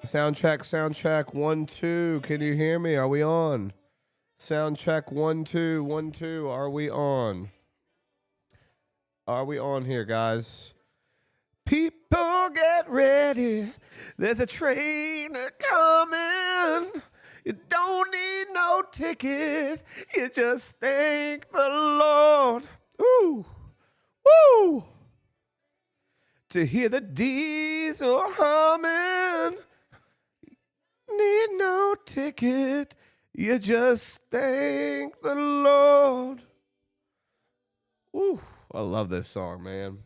Sound check, 1 2. Can you hear me? Are we on? Sound check, 1 2 1 2. Are we on? Are we on here, guys? People get ready. There's a train coming. You don't need no ticket. You just thank the Lord. Ooh, woo! To hear the diesel humming. Need no ticket. You just thank the Lord. Ooh, I love this song, man.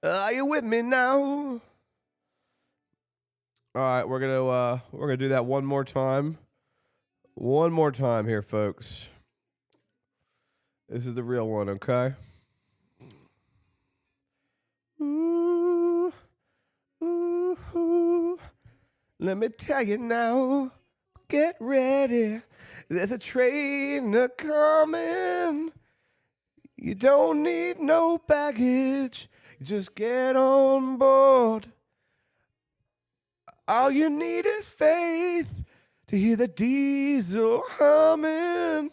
Are you with me now? All right, we're gonna do that one more time. One more time here, folks. This is the real one, okay? Ooh, ooh, ooh. Let me tell you now. Get ready. There's a train a coming. You don't need no baggage. You just get on board. All you need is faith to hear the diesel humming.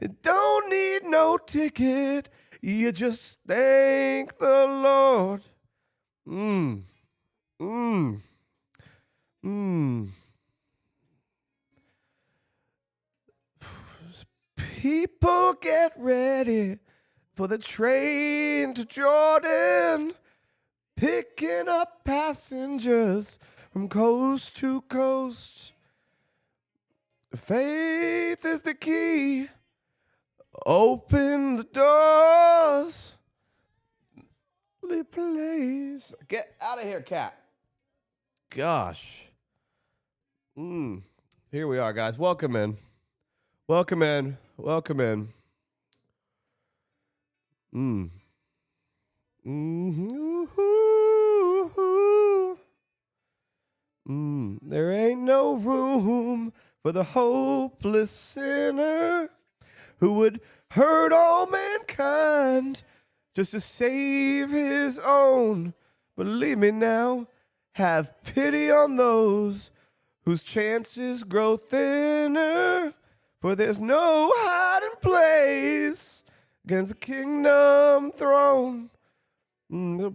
You don't need no ticket. You just thank the Lord. Mmm. Mmm. Mmm. People get ready for the train to Jordan, picking up passengers from coast to coast. Faith is the key. Open the doors. Please. Get out of here, cat. Gosh. Here we are, guys. Welcome in. Welcome in. Welcome in. There ain't no room for the hopeless sinner who would hurt all mankind just to save his own. Believe me now, have pity on those whose chances grow thinner, for there's no hiding place against the kingdom throne. The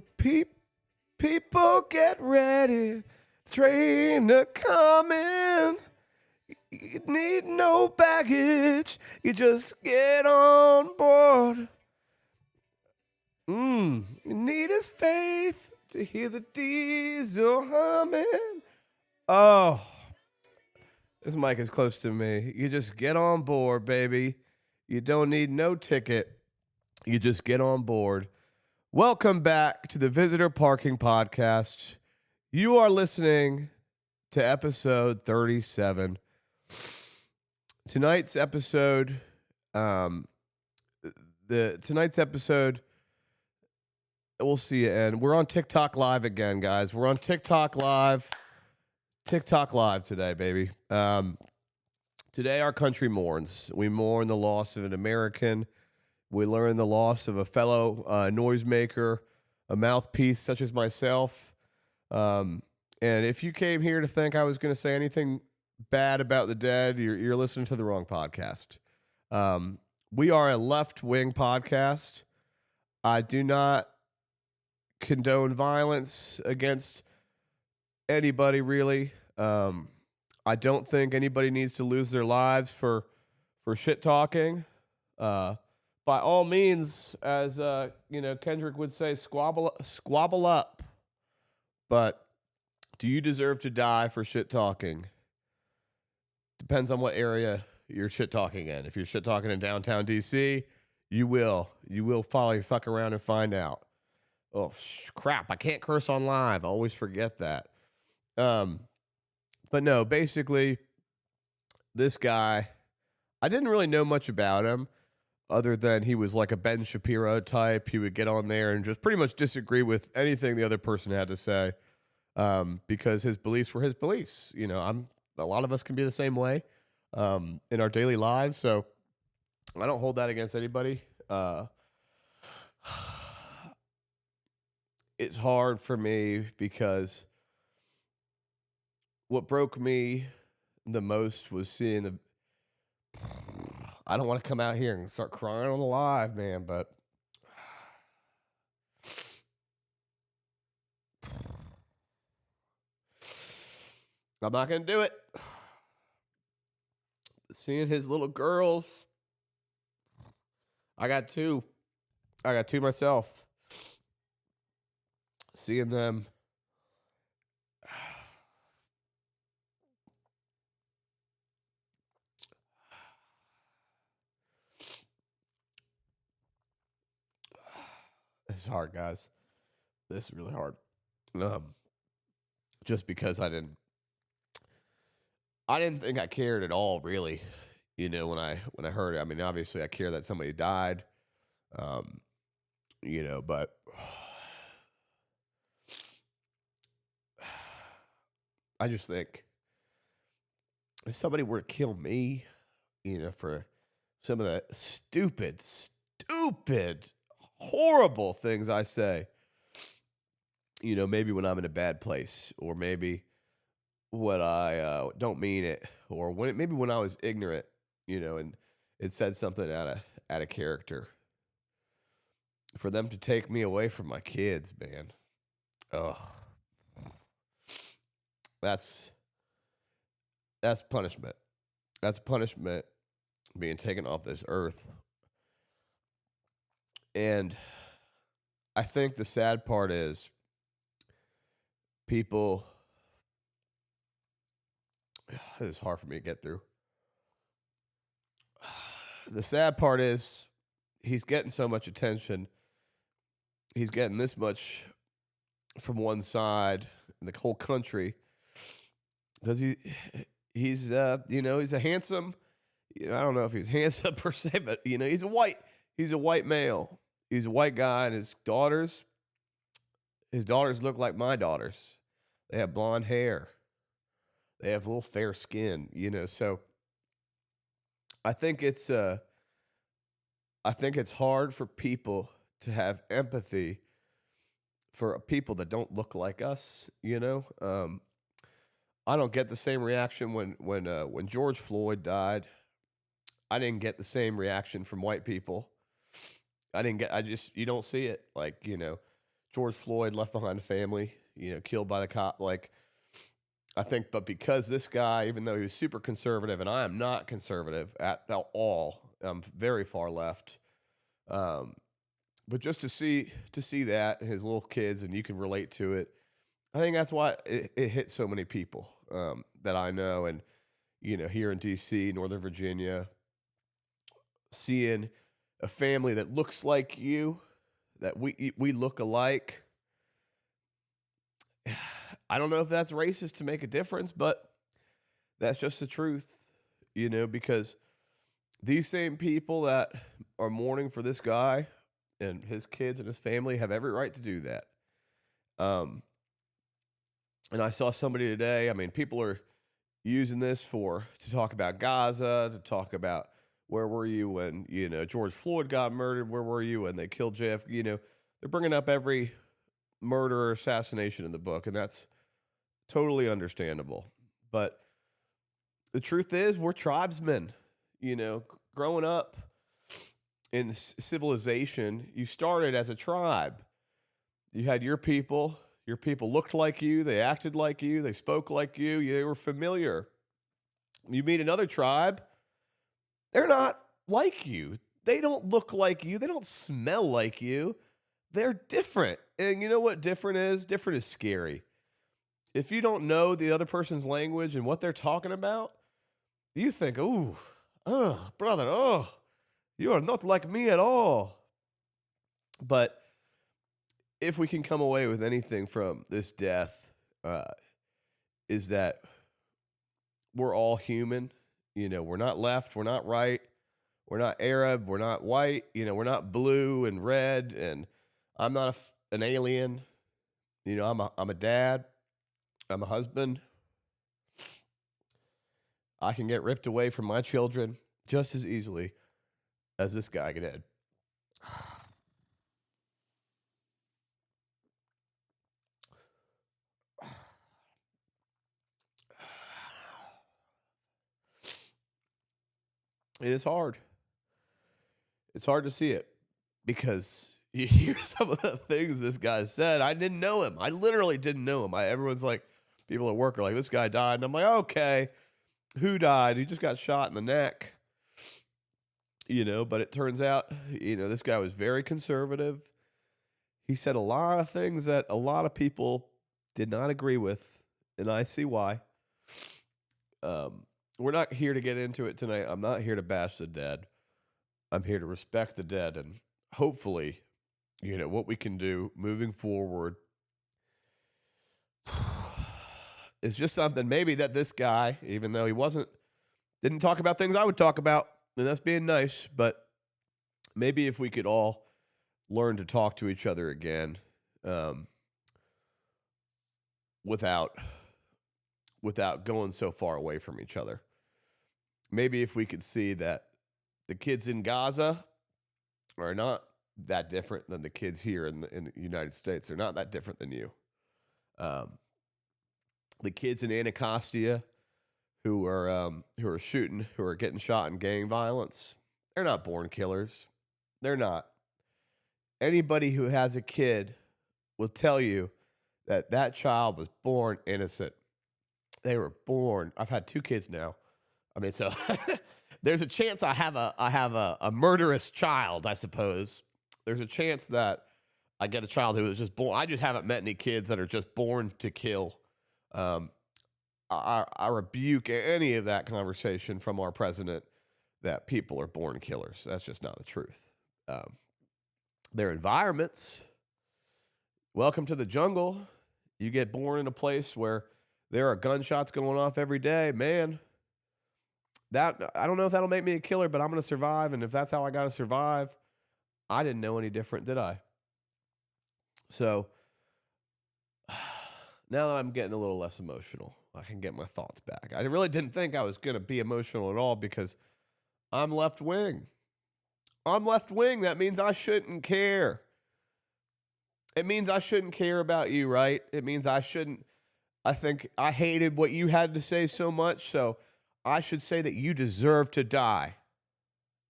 people get ready. The train a coming. You need no baggage. You just get on board. You need is faith to hear the diesel humming. Oh, this mic is close to me. You just get on board, baby. You don't need no ticket. You just get on board. Welcome back to the Visitor Parking Podcast. You are listening to episode 37. Tonight's episode, we'll see you end. We're on TikTok Live again, guys. We're on TikTok Live. TikTok Live today, baby. Today our country mourns. We mourn the loss of an American. We learn the loss of a fellow noisemaker, a mouthpiece such as myself. And if you came here to think I was going to say anything bad about the dead, you're listening to the wrong podcast. We are a left-wing podcast. I do not condone violence against anybody, really. I don't think anybody needs to lose their lives for shit talking. By all means, as Kendrick would say, squabble up. But do you deserve to die for shit talking? Depends on what area you're shit talking in. If you're shit talking in downtown DC, you will probably fuck around and find out. Oh crap! I can't curse on live. I always forget that. But no, basically, this guy, I didn't really know much about him other than he was like a Ben Shapiro type. He would get on there and just pretty much disagree with anything the other person had to say, because his beliefs were his beliefs. You know, a lot of us can be the same way in our daily lives, so I don't hold that against anybody. It's hard for me because what broke me the most was seeing the. I don't want to come out here and start crying on the live, man, but I'm not gonna do it. Seeing his little girls, I got two. I got two myself. Seeing them. It's hard, guys. This is really hard. Um, just because I didn't think I cared at all, really. When I heard it. I mean, obviously, I care that somebody died. Um, but I just think if somebody were to kill me, for some of the stupid, horrible things I say, maybe when I'm in a bad place, or maybe when I don't mean it, or maybe when I was ignorant, and it said something out of character. For them to take me away from my kids, man. Ugh. That's punishment. That's punishment being taken off this earth. And I think the sad part is people. This is hard for me to get through. The sad part is he's getting so much attention. He's getting this much from one side in the whole country because he's he's a handsome. I don't know if he's handsome per se, but he's a white male. He's a white guy, and his daughters look like my daughters. They have blonde hair. They have a little fair skin, So I think it's hard for people to have empathy for people that don't look like us. I don't get the same reaction when George Floyd died. I didn't get the same reaction from white people. You don't see it. Like, George Floyd left behind a family, killed by the cop. Like, I think, but because this guy, even though he was super conservative, and I am not conservative at all, I'm very far left. But just to see that and his little kids, and you can relate to it, I think that's why it hit so many people that I know, and here in D.C., Northern Virginia, seeing a family that looks like you, that we look alike. I don't know if that's racist to make a difference, but that's just the truth, because these same people that are mourning for this guy and his kids and his family have every right to do that. And I saw somebody today, I mean, people are using this to talk about Gaza, to talk about where were you when, George Floyd got murdered, where were you when they killed JFK, they're bringing up every murder or assassination in the book, and that's totally understandable. But the truth is, we're tribesmen. Growing up in civilization, you started as a tribe. You had your people looked like you, they acted like you, they spoke like you, they were familiar. You meet another tribe, they're not like you. They don't look like you, they don't smell like you. They're different. And you know what different is? Different is scary. If you don't know the other person's language and what they're talking about, you think, "Ooh, brother, you are not like me at all." But if we can come away with anything from this death, is that we're all human. We're not left, we're not right, we're not Arab, we're not white, we're not blue and red, and I'm not an alien. I'm a dad, I'm a husband. I can get ripped away from my children just as easily as this guy did. It is hard. It's hard to see it because you hear some of the things this guy said. I didn't know him. I literally didn't know him. Everyone's like, people at work are like, this guy died. And I'm like, okay, who died? He just got shot in the neck. But it turns out, this guy was very conservative. He said a lot of things that a lot of people did not agree with, and I see why. We're not here to get into it tonight. I'm not here to bash the dead. I'm here to respect the dead, and hopefully, what we can do moving forward is just something maybe that this guy, even though he didn't talk about things I would talk about, and that's being nice, but maybe if we could all learn to talk to each other again, without going so far away from each other. Maybe if we could see that the kids in Gaza are not that different than the kids here in the United States. They're not that different than you. The kids in Anacostia who are shooting, who are getting shot in gang violence, they're not born killers. They're not. Anybody who has a kid will tell you that child was born innocent. They were born. I've had 2 kids now. I mean, so there's a chance I have a murderous child, I suppose. There's a chance that I get a child who was just born. I just haven't met any kids that are just born to kill. I rebuke any of that conversation from our president that people are born killers. That's just not the truth. Their environments. Welcome to the jungle. You get born in a place where there are gunshots going off every day, man. That I don't know if that'll make me a killer, but I'm going to survive. And if that's how I got to survive, I didn't know any different, did I? So now that I'm getting a little less emotional, I can get my thoughts back. I really didn't think I was going to be emotional at all because I'm left wing. I'm left wing. That means I shouldn't care. It means I shouldn't care about you, right? It means I shouldn't. I think I hated what you had to say so much, so I should say that you deserve to die.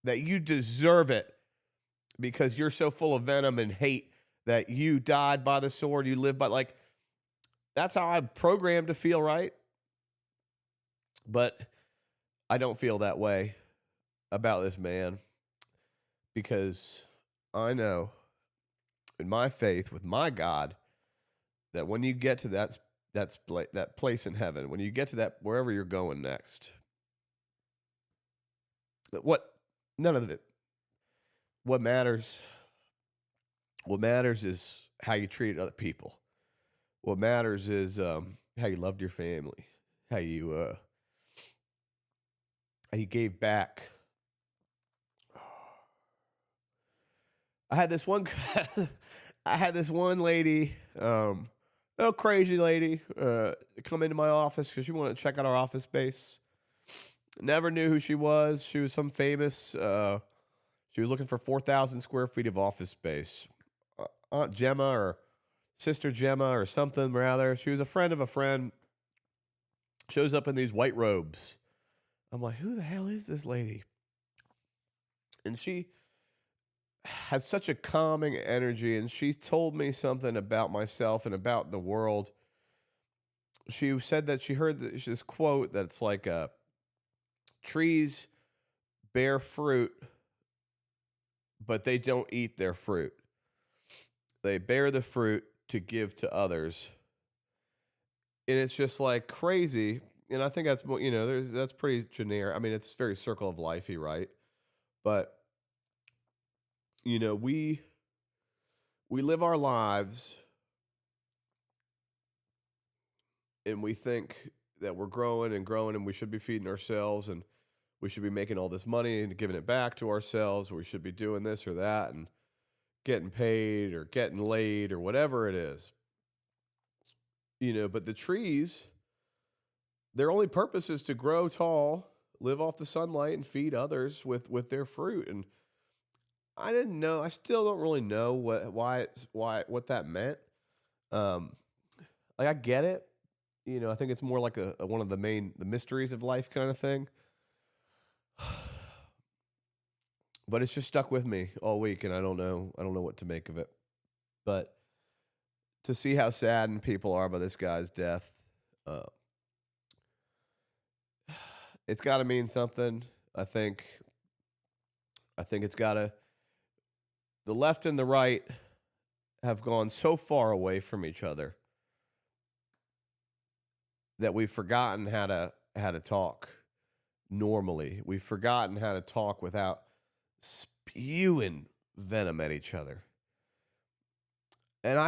That you deserve it because you're so full of venom and hate that you died by the sword, you lived by, that's how I'm programmed to feel, right? But I don't feel that way about this man because I know in my faith with my God that when you get to that place in heaven, when you get to that wherever you're going next, none of it. What matters is how you treated other people. What matters is how you loved your family, how you gave back. I had this one lady, a crazy lady, come into my office because she wanted to check out our office space. Never knew who she was. She was some famous. She was looking for 4,000 square feet of office space. Aunt Gemma or Sister Gemma or something rather. She was a friend of a friend. Shows up in these white robes. I'm like, who the hell is this lady? And she has such a calming energy, and she told me something about myself and about the world. She said that she heard this quote that's like, trees bear fruit, but they don't eat their fruit. They bear the fruit to give to others. And it's just like crazy. And I think that's, that's pretty generic. I mean, it's very circle of lifey, right? But we live our lives and we think that we're growing and we should be feeding ourselves and we should be making all this money and giving it back to ourselves. Or we should be doing this or that and getting paid or getting laid or whatever it is. But the trees, their only purpose is to grow tall, live off the sunlight, and feed others with their fruit. And I didn't know. I still don't really know what that meant. I get it. I think it's more like one of the mysteries of life kind of thing. but it's just stuck with me all week, and I don't know what to make of it. But to see how saddened people are by this guy's death, uh, it's got to mean something. I think. I think it's got to. The left and the right have gone so far away from each other that we've forgotten how to talk normally. We've forgotten how to talk without spewing venom at each other. And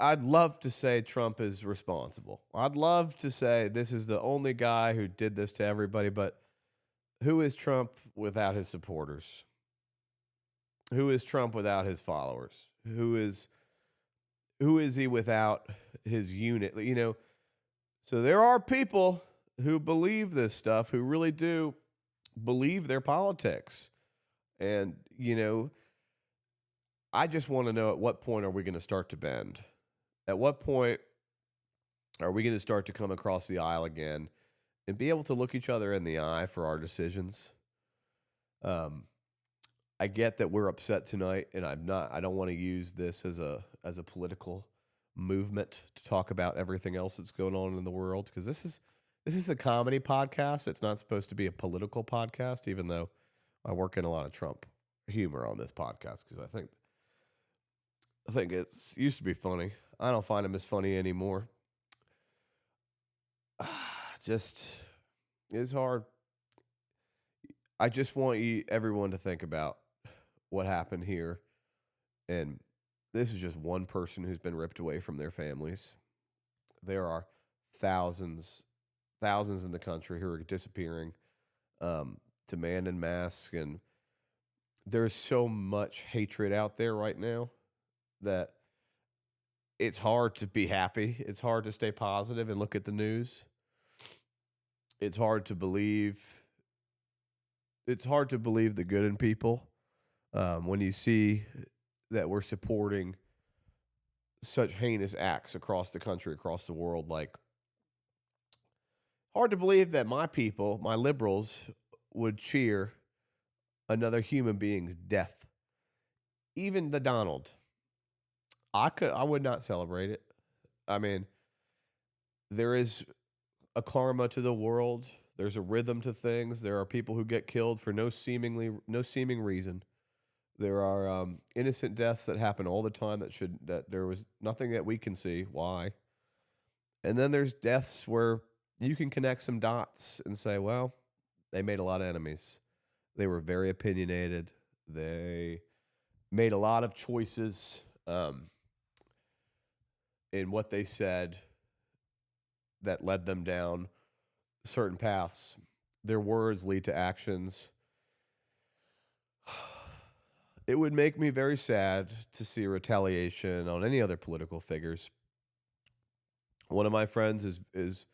I'd love to say Trump is responsible. I'd love to say this is the only guy who did this to everybody, but who is Trump without his supporters? Who is Trump without his followers? Who is he without his unit? So there are people who believe this stuff, who really do believe their politics. And, I just want to know, at what point are we going to start to bend? At what point are we going to start to come across the aisle again and be able to look each other in the eye for our decisions? I get that we're upset tonight, and I don't want to use this as a political movement to talk about everything else that's going on in the world, because this is a comedy podcast. It's not supposed to be a political podcast, even though I work in a lot of Trump humor on this podcast, because I think it used to be funny. I don't find him as funny anymore. Just, it's hard. I just want everyone to think about what happened here. And this is just one person who's been ripped away from their families. There are thousands in the country who are disappearing, demanding masks. And there's so much hatred out there right now that it's hard to be happy. It's hard to stay positive and look at the news. It's hard to believe. It's hard to believe the good in people when you see that we're supporting such heinous acts across the country, across the world. Like, hard to believe that my people, my liberals, would cheer another human being's death. Even the Donald. I would not celebrate it. I mean, there is a karma to the world. There's a rhythm to things. There are people who get killed for no seeming reason. There are innocent deaths that happen all the time that there was nothing that we can see why. And then there's deaths where you can connect some dots and say, well, they made a lot of enemies. They were very opinionated. They made a lot of choices in what they said that led them down certain paths. Their words lead to actions. It would make me very sad to see retaliation on any other political figures. One of my friends is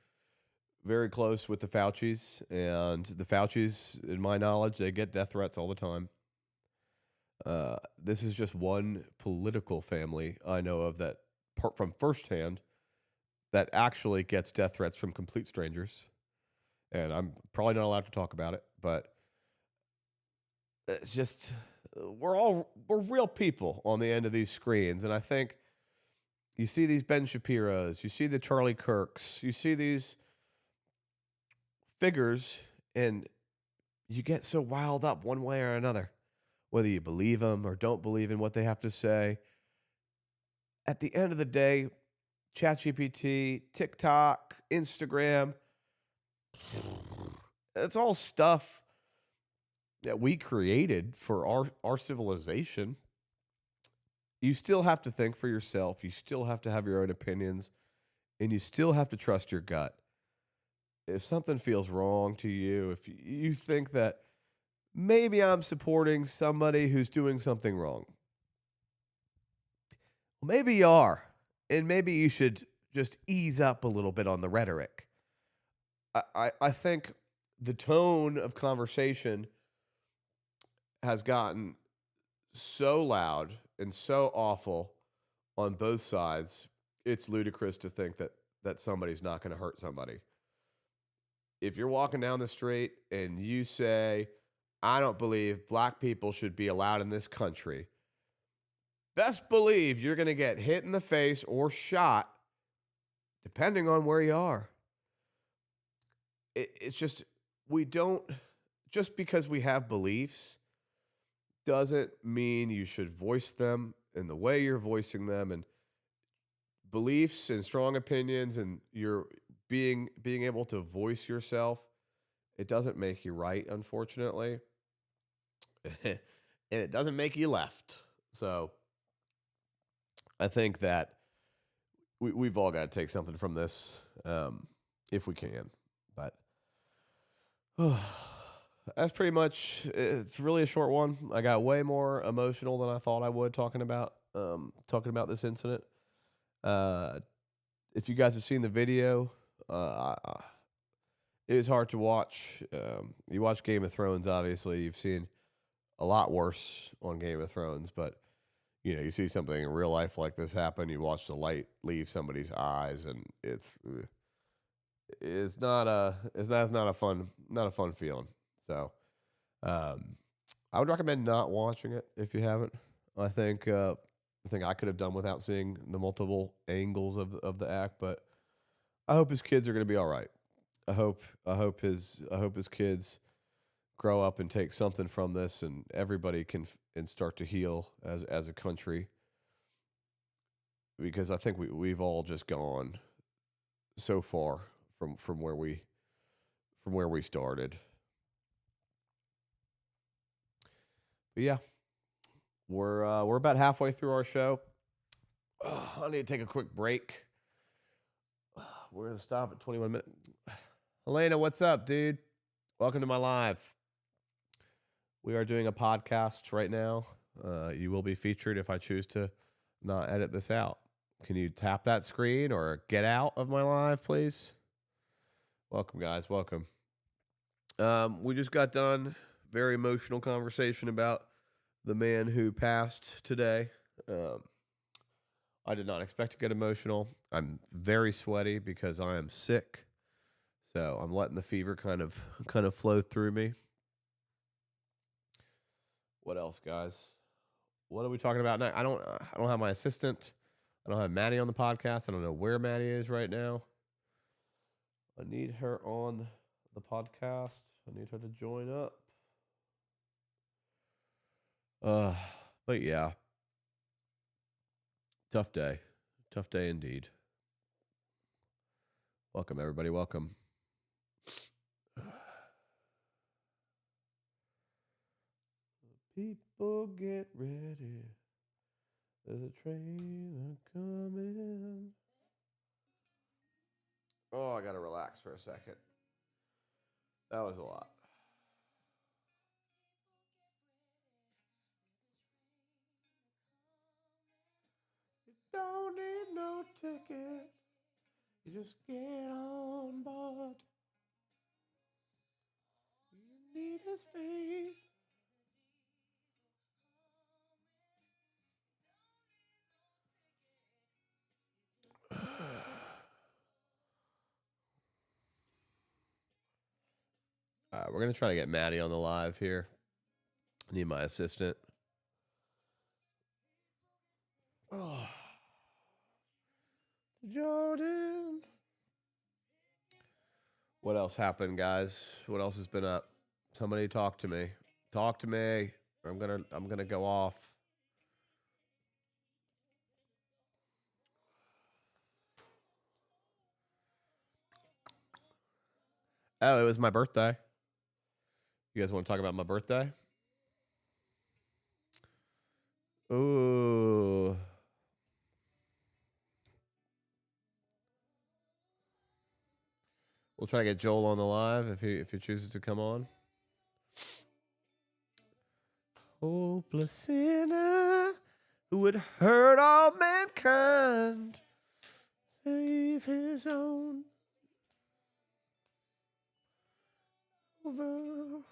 very close with the Faucis, and the Faucis, in my knowledge, they get death threats all the time. This is just one political family I know of that, from firsthand, that actually gets death threats from complete strangers. And I'm probably not allowed to talk about it, but it's just, we're real people on the end of these screens. And I think you see these Ben Shapiros, you see the Charlie Kirks, you see these figures, and you get so riled up one way or another, whether you believe them or don't believe in what they have to say. At the end of the day, ChatGPT, TikTok, Instagram, it's all stuff that we created for our civilization. You still have to think for yourself. You still have to have your own opinions, and you still have to trust your gut. If something feels wrong to you, if you think that maybe I'm supporting somebody who's doing something wrong, well, maybe you are, and maybe you should just ease up a little bit on the rhetoric. I think the tone of conversation has gotten so loud and so awful on both sides. It's ludicrous to think that somebody's not going to hurt somebody. If you're walking down the street and you say, I don't believe black people should be allowed in this country. Best believe you're going to get hit in the face or shot, depending on where you are. It's just, we don't, just because we have beliefs doesn't mean you should voice them in the way you're voicing them. And beliefs and strong opinions and your being able to voice yourself, it doesn't make you right, unfortunately. And it doesn't make you left. So I think that we've all got to take something from this, if we can. But that's pretty much, it's really a short one. I got way more emotional than I thought I would talking about this incident. If you guys have seen the video, it is hard to watch. You watch Game of Thrones, obviously. You've seen a lot worse on Game of Thrones, but you see something in real life like this happen. You watch the light leave somebody's eyes, and it's not a fun feeling. So, I would recommend not watching it if you haven't. I think I could have done without seeing the multiple angles of the act, but I hope his kids are going to be all right. I hope his kids grow up and take something from this, and everybody can and start to heal as a country. Because I think we've all just gone so far from where we started. But yeah, we're about halfway through our show. I need to take a quick break. We're gonna stop at 21 minutes. Elena, what's up, dude? Welcome to my live. We are doing a podcast right now. You will be featured if I choose to not edit this out. Can you tap that screen or get out of my live, please? Welcome, guys. Welcome. We just got done. Very emotional conversation about the man who passed today. I did not expect to get emotional. I'm very sweaty because I am sick. So I'm letting the fever kind of flow through me. What else, guys? What are we talking about now? I don't have my assistant. I don't have Maddie on the podcast. I don't know where Maddie is right now. I need her on the podcast. I need her to join up. But yeah. Tough day indeed. Welcome, everybody. Welcome. People get ready. There's a train coming. Oh, I gotta relax for a second. That was a lot. You don't need no ticket. You just get on board. You need his faith. We're going to try to get Maddie on the live here. I need my assistant. Oh. Jordan. What else happened, guys? What else has been up? Somebody talk to me. Talk to me. I'm gonna go off. Oh, it was my birthday. You guys want to talk about my birthday? Ooh. We'll try to get Joel on the live if he chooses to come on. Hopeless sinner who would hurt all mankind, save his own. Over.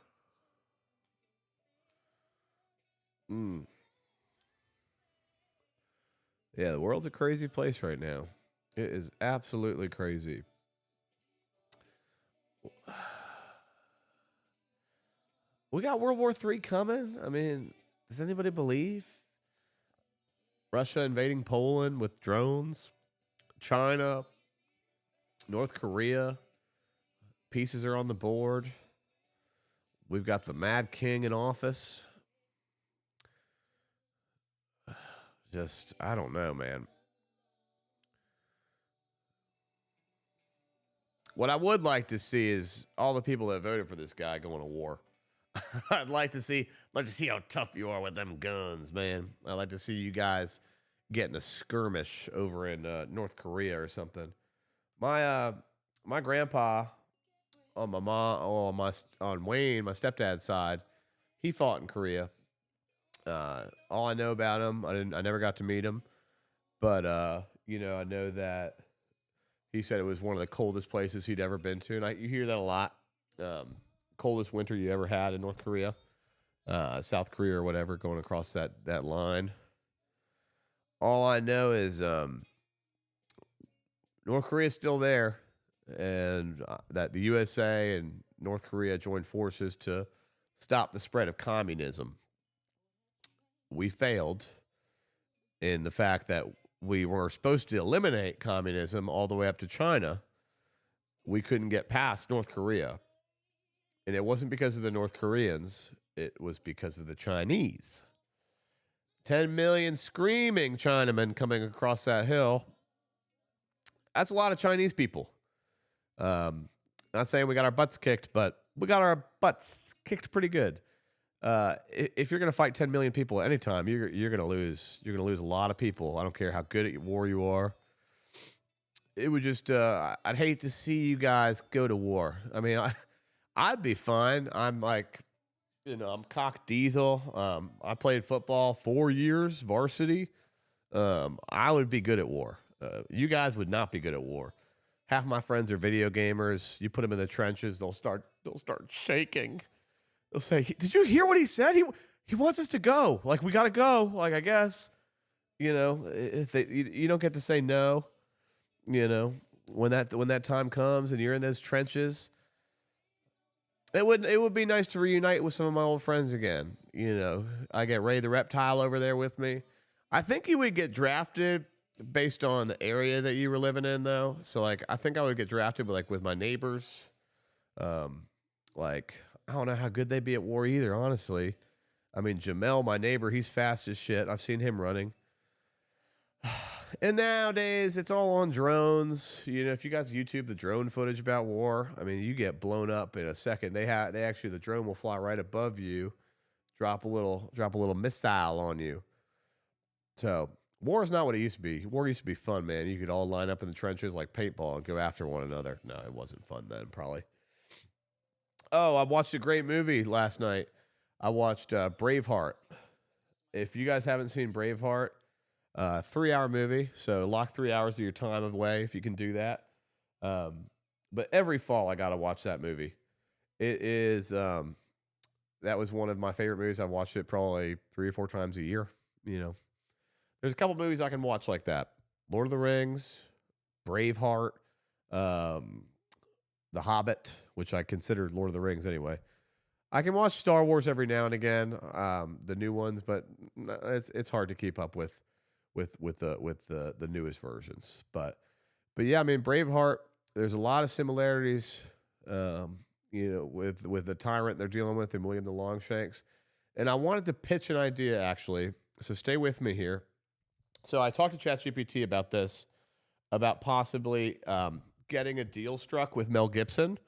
Yeah, the world's a crazy place right now. It is absolutely crazy. we got World War III coming. I mean, does anybody believe Russia invading Poland with drones? China, North Korea, pieces are on the board. We've got the Mad King in office. Just, I don't know, man. What I would like to see is all the people that voted for this guy going to war. I'd like to see how tough you are with them guns, man. I'd like to see you guys getting a skirmish over in North Korea or something. My grandpa on my mom on Wayne, my stepdad's side, he fought in Korea. All I know about him, I never got to meet him, but I know that he said it was one of the coldest places he'd ever been to, and you hear that a lot. Coldest winter you ever had in North Korea, South Korea or whatever, going across that line. All I know is North Korea is still there, and that the USA and North Korea joined forces to stop the spread of communism. We failed in the fact that we were supposed to eliminate communism all the way up to China. We couldn't get past North Korea. And it wasn't because of the North Koreans. It was because of the Chinese. 10 million screaming Chinamen coming across that hill. That's a lot of Chinese people. Not saying we got our butts kicked, but we got our butts kicked pretty good. If you're going to fight 10 million people at any time, you're going to lose. You're going to lose a lot of people. I don't care how good at war you are. It would just, I'd hate to see you guys go to war. I mean, I'd be fine. I'm like, I'm cock diesel. I played football 4 years, varsity. I would be good at war. You guys would not be good at war. Half my friends are video gamers. You put them in the trenches, they'll start shaking. They'll say, "Did you hear what he said? He wants us to go. Like, we got to go. Like, I guess, if you don't get to say no, when that time comes and you're in those trenches, it would be nice to reunite with some of my old friends again. I get Ray the Reptile over there with me. I think he would get drafted based on the area that you were living in, though. So, like, I think I would get drafted with my neighbors. I don't know how good they'd be at war either, honestly. I mean, Jamel, my neighbor, he's fast as shit. I've seen him running. And nowadays, it's all on drones. If you guys YouTube the drone footage about war, I mean, you get blown up in a second. The drone will fly right above you, drop a little missile on you. So war is not what it used to be. War used to be fun, man. You could all line up in the trenches like paintball and go after one another. No, it wasn't fun then, probably. Oh, I watched a great movie last night. I watched Braveheart. If you guys haven't seen Braveheart, 3-hour movie. So lock 3 hours of your time away if you can do that. But every fall I got to watch that movie. It is, that was one of my favorite movies. I've watched it probably 3 or 4 times a year. There's a couple movies I can watch like that. Lord of the Rings, Braveheart, The Hobbit, which I consider Lord of the Rings anyway. I can watch Star Wars every now and again, the new ones, but it's hard to keep up with the newest versions. But yeah, I mean, Braveheart. There's a lot of similarities, with the tyrant they're dealing with and William the Longshanks. And I wanted to pitch an idea actually, so stay with me here. So I talked to ChatGPT about this, about possibly getting a deal struck with Mel Gibson.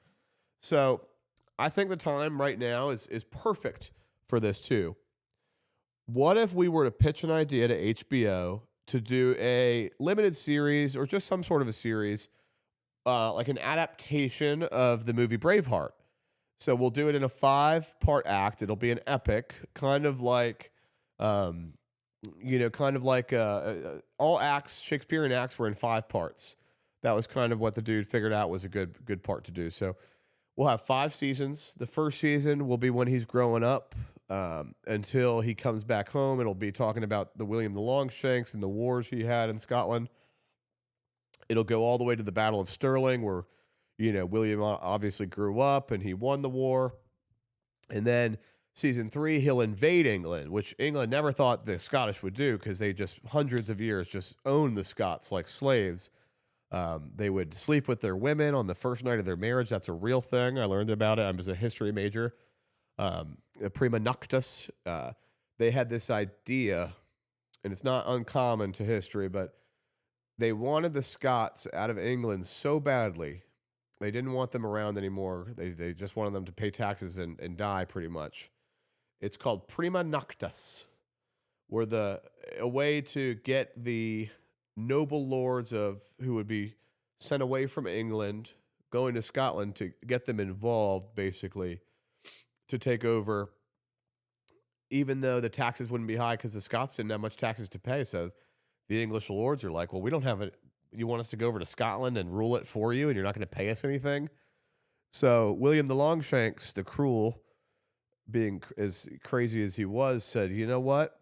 So I think the time right now is perfect for this too. What if we were to pitch an idea to HBO to do a limited series or just some sort of a series, like an adaptation of the movie Braveheart? So we'll do it in a 5-part act. It'll be an epic, kind of like all acts, Shakespearean acts were in 5 parts. That was kind of what the dude figured out was a good part to do. So we'll have 5 seasons. The first season will be when he's growing up until he comes back home. It'll be talking about the William the Longshanks and the wars he had in Scotland. It'll go all the way to the Battle of Stirling where, William obviously grew up and he won the war. And then Season 3, he'll invade England, which England never thought the Scottish would do because they just hundreds of years just owned the Scots like slaves. They would sleep with their women on the first night of their marriage. That's a real thing. I learned about it. I was a history major. Prima noctis. They had this idea, and it's not uncommon to history, but they wanted the Scots out of England so badly. They didn't want them around anymore. They just wanted them to pay taxes and die pretty much. It's called prima noctis, where a way to get the noble lords of who would be sent away from England, going to Scotland to get them involved, basically, to take over, even though the taxes wouldn't be high because the Scots didn't have much taxes to pay. So the English lords are like, well, we don't have it. You want us to go over to Scotland and rule it for you, and you're not going to pay us anything? So William the Longshanks, the cruel, being as crazy as he was, said, you know what?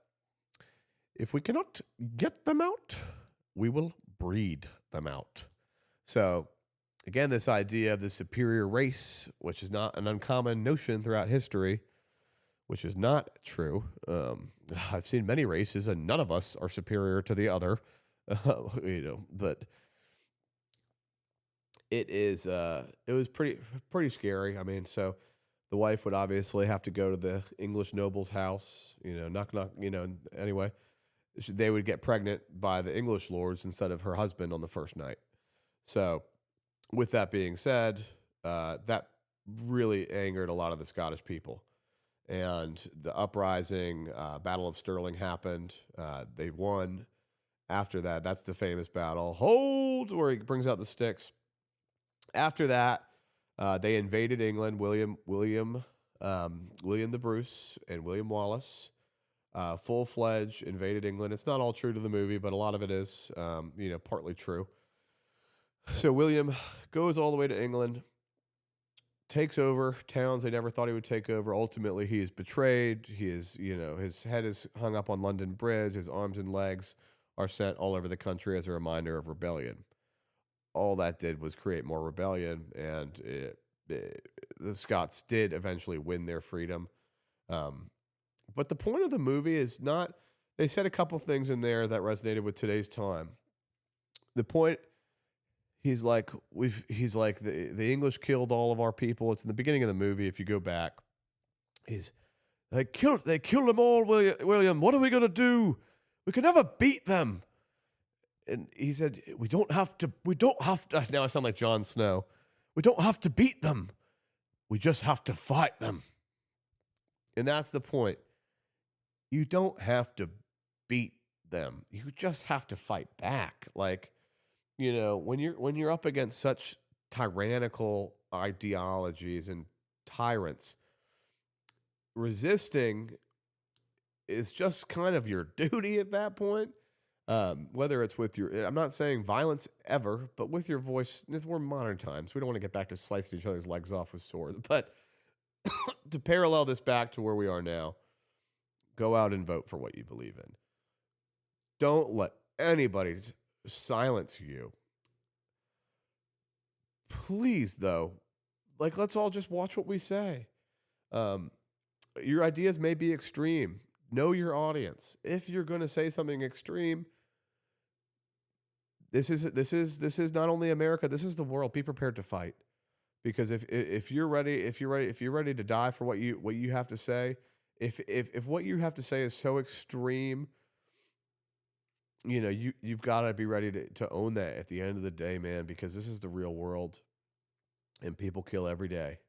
If we cannot get them out, we will breed them out. So, again, this idea of the superior race, which is not an uncommon notion throughout history, which is not true. I've seen many races, and none of us are superior to the other. But it was pretty scary. I mean, so the wife would obviously have to go to the English noble's house, knock, knock, anyway. They would get pregnant by the English lords instead of her husband on the first night. So, with that being said, that really angered a lot of the Scottish people. And the uprising, Battle of Stirling happened. They won. After that, that's the famous battle. Hold, where he brings out the sticks. After that, they invaded England. William the Bruce and William Wallace. Full-fledged invaded England. It's not all true to the movie, but a lot of it is, partly true. So William goes all the way to England, takes over towns they never thought he would take over. Ultimately, he is betrayed. He is, his head is hung up on London Bridge. His arms and legs are sent all over the country as a reminder of rebellion. All that did was create more rebellion, and the Scots did eventually win their freedom. But the point of the movie is not, they said a couple things in there that resonated with today's time. The point, he's like, the English killed all of our people. It's in the beginning of the movie. If you go back, they killed them all, William. What are we going to do? We can never beat them. And he said, we don't have to, now I sound like Jon Snow. We don't have to beat them. We just have to fight them. And that's the point. You don't have to beat them. You just have to fight back. Like, when you're up against such tyrannical ideologies and tyrants, resisting is just kind of your duty at that point. Whether it's with I'm not saying violence ever, but with your voice. We're modern times. We don't want to get back to slicing each other's legs off with swords. But to parallel this back to where we are now, go out and vote for what you believe in. Don't let anybody silence you. Please, though, let's all just watch what we say. Your ideas may be extreme. Know your audience. If you're going to say something extreme, this is not only America. This is the world. Be prepared to fight, because if you're ready to die for what you have to say, if what you have to say is so extreme, you've got to be ready to own that at the end of the day, man, because this is the real world, and people kill every day.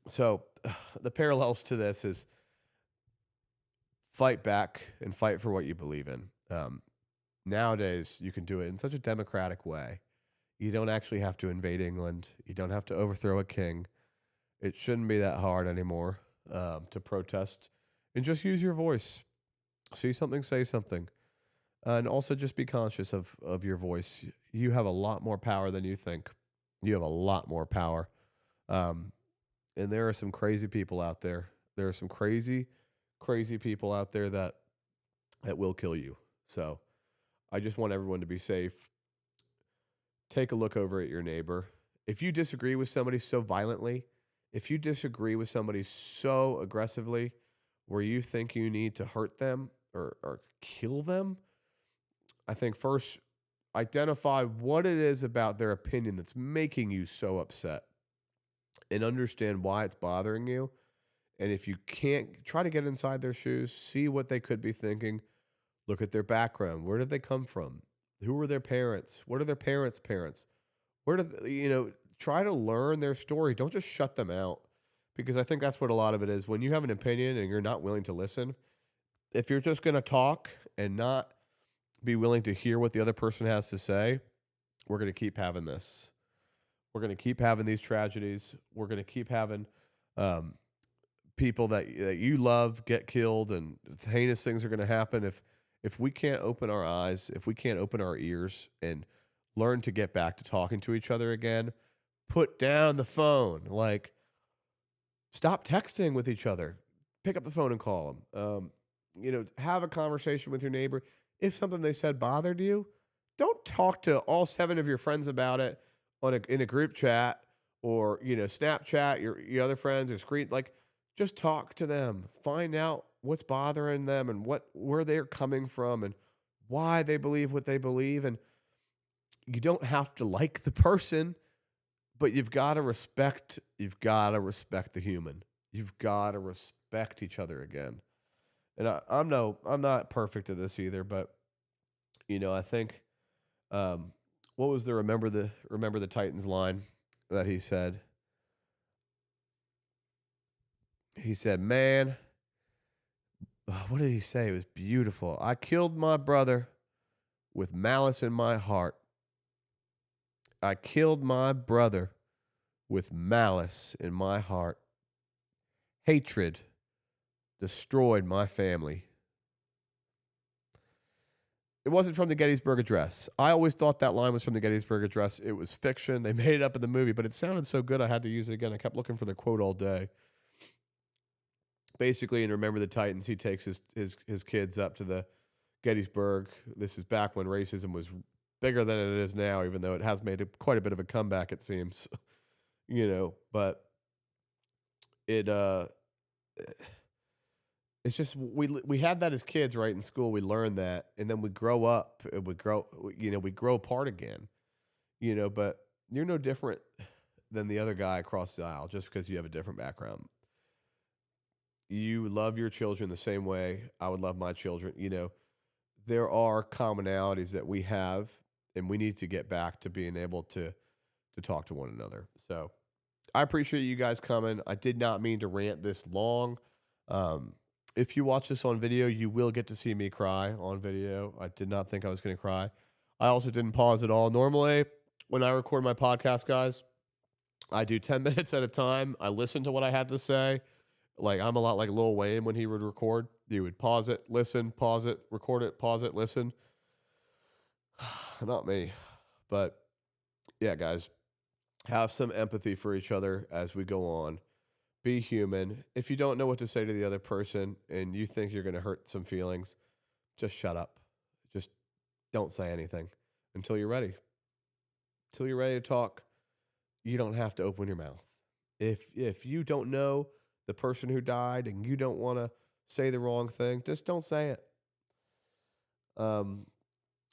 So the parallels to this is fight back and fight for what you believe in. Nowadays, you can do it in such a democratic way. You don't actually have to invade England. You don't have to overthrow a king. It shouldn't be that hard anymore to protest, and just use your voice. See something, say something. And also just be conscious of your voice. You have a lot more power than you think. You have a lot more power. And there are some crazy people out there. There are some crazy people out there that will kill you. So I just want everyone to be safe. Take a look over at your neighbor. If you disagree with somebody so violently If you disagree with somebody so aggressively where you think you need to hurt them or kill them, I think first identify what it is about their opinion that's making you so upset and understand why it's bothering you. And if you can't, try to get inside their shoes, see what they could be thinking, look at their background. Where did they come from? Who were their parents? What are their parents' parents? Where did try to learn their story. Don't just shut them out, because I think that's what a lot of it is. When you have an opinion and you're not willing to listen, if you're just going to talk and not be willing to hear what the other person has to say, we're going to keep having this. We're going to keep having these tragedies. We're going to keep having people that you love get killed, and heinous things are going to happen if we can't open our eyes, if we can't open our ears and learn to get back to talking to each other again. Put down the phone. Like, stop texting with each other. Pick up the phone and call them. Have a conversation with your neighbor. If something they said bothered you, don't talk to all 7 of your friends about it in a group chat or Snapchat your other friends or screen. Like, just talk to them. Find out what's bothering them and where they're coming from and why they believe what they believe. And you don't have to like the person, but you've got to respect the human. You've got to respect each other again. And I'm not perfect at this either, but I think what was the remember the Titans line that he said? He said, "Man, what did he say? It was beautiful. I killed my brother with malice in my heart. I killed my brother with malice in my heart. Hatred destroyed my family." It wasn't from the Gettysburg Address. I always thought that line was from the Gettysburg Address. It was fiction. They made it up in the movie, but it sounded so good I had to use it again. I kept looking for the quote all day. Basically, in Remember the Titans, he takes his kids up to the Gettysburg. This is back when racism was bigger than it is now, even though it has made quite a bit of a comeback, it seems. But it's just we had that as kids, right, in school. We learned that, and then we grow up and we grow apart again. But you're no different than the other guy across the aisle just because you have a different background. You love your children the same way I would love my children. There are commonalities that we have, and we need to get back to being able to talk to one another. So I appreciate you guys coming. I did not mean to rant this long. If you watch this on video, you will get to see me cry on video. I did not think I was going to cry. I also didn't pause at all. Normally, when I record my podcast, guys, I do 10 minutes at a time. I listen to what I had to say. Like, I'm a lot like Lil Wayne when he would record. You would pause it, listen, pause it, record it, pause it, listen. Not me. But, yeah, guys, have some empathy for each other as we go on. Be human. If you don't know what to say to the other person and you think you're going to hurt some feelings, just shut up. Just don't say anything until you're ready. Until you're ready to talk, you don't have to open your mouth. If you don't know the person who died and you don't want to say the wrong thing, just don't say it. And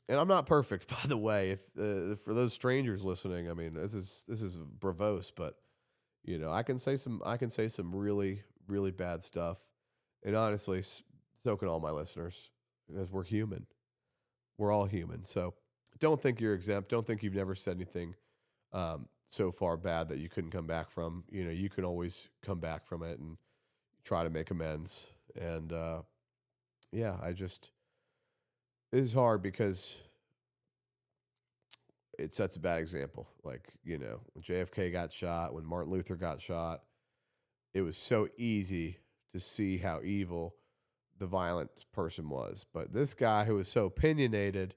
I'm not perfect, by the way. If for those strangers listening, I mean, this is bravos, but I can say some really, really bad stuff. And honestly, so can all my listeners, because we're human. We're all human. So don't think you're exempt. Don't think you've never said anything so far bad that you couldn't come back from. You can always come back from it and try to make amends. And it is hard because it sets a bad example. Like, when JFK got shot, when Martin Luther got shot, it was so easy to see how evil the violent person was. But this guy who was so opinionated,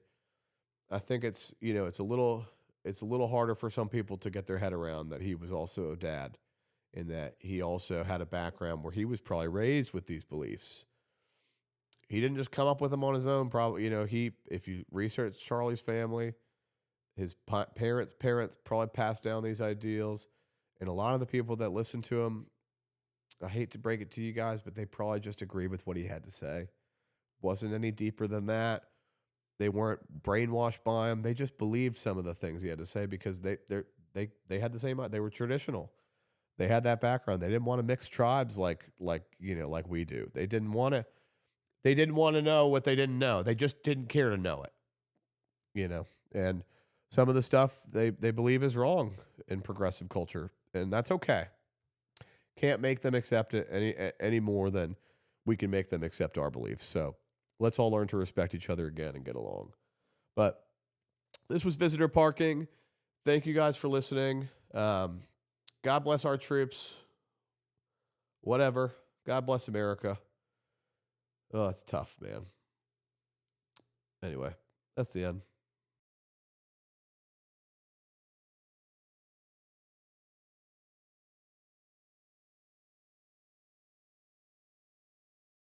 I think it's a little harder for some people to get their head around that he was also a dad, and that he also had a background where he was probably raised with these beliefs. He didn't just come up with them on his own. Probably, if you research Charlie's family, his parents probably passed down these ideals, And a lot of the people that listen to him, I hate to break it to you guys, but they probably just agree with what he had to say. Wasn't any deeper than that. They weren't brainwashed by him. They just believed some of the things he had to say because they had the same. They were traditional. They had that background. They didn't want to mix tribes like we do. They didn't want to. They didn't want to know what they didn't know. They just didn't care to know it. And some of the stuff they believe is wrong in progressive culture, and that's okay. Can't make them accept it any more than we can make them accept our beliefs. So let's all learn to respect each other again and get along. But this was Visitor Parking. Thank you guys for listening. God bless our troops. Whatever. God bless America. Oh, it's tough, man. Anyway, that's the end.